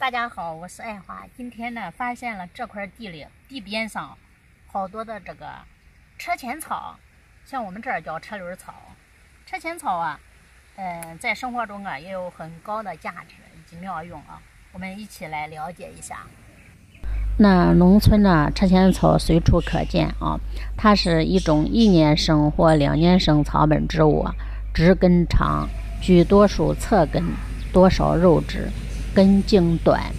大家好，我是爱花。今天呢，发现了这块地里地边上好多的这个车前草，像我们这儿叫车轮草。车前草啊，在生活中啊也有很高的价值以及妙用啊。我们一起来了解一下。那农村呢，车前草随处可见啊，它是一种1年生或2年生草本植物，枝根长，居多数侧根，多少肉质，根茎短。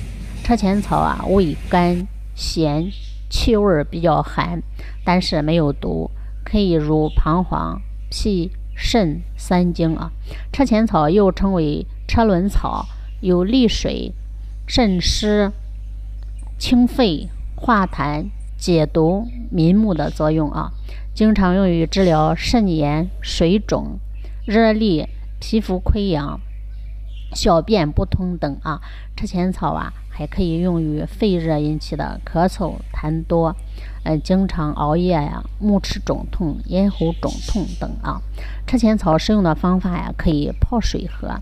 车前草啊，味甘咸，气味比较寒，但是没有毒，可以入膀胱、脾、肾3经啊。车前草又称为车轮草，有利水、渗湿、清肺、化痰、解毒、明目的作用啊，经常用于治疗肾炎、水肿、热痢、皮肤溃疡、小便不通等啊。车前草啊，还可以用于肺热引起的咳嗽、痰多，经常熬夜呀、目赤肿痛、咽喉肿痛等啊。车前草使用的方法呀，可以泡水喝，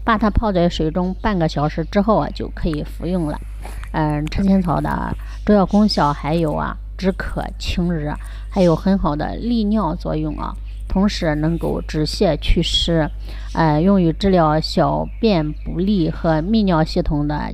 把它泡在水中半个小时之后啊，就可以服用了。车前草的主要功效还有啊，止咳清热，还有很好的利尿作用啊，同时能够止泻祛湿，用于治疗小便不利和泌尿系统的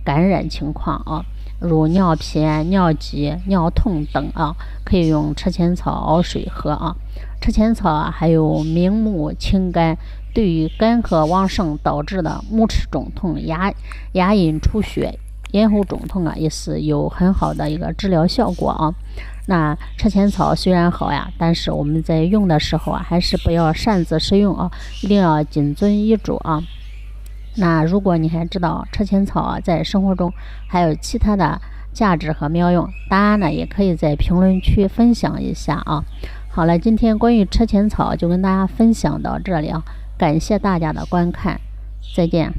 感染情况啊，如尿频、尿急、尿痛等啊，可以用车前草熬水喝啊。车前草啊，还有明目清肝，对于干咳旺盛导致的目赤肿痛、牙龈出血、咽喉肿痛啊，也是有很好的一个治疗效果啊。那车前草虽然好呀，但是我们在用的时候啊，还是不要擅自使用啊，一定要谨遵医嘱啊。那如果你还知道车前草啊，在生活中还有其他的价值和妙用，答案呢也可以在评论区分享一下啊。好了，今天关于车前草就跟大家分享到这里啊，感谢大家的观看，再见。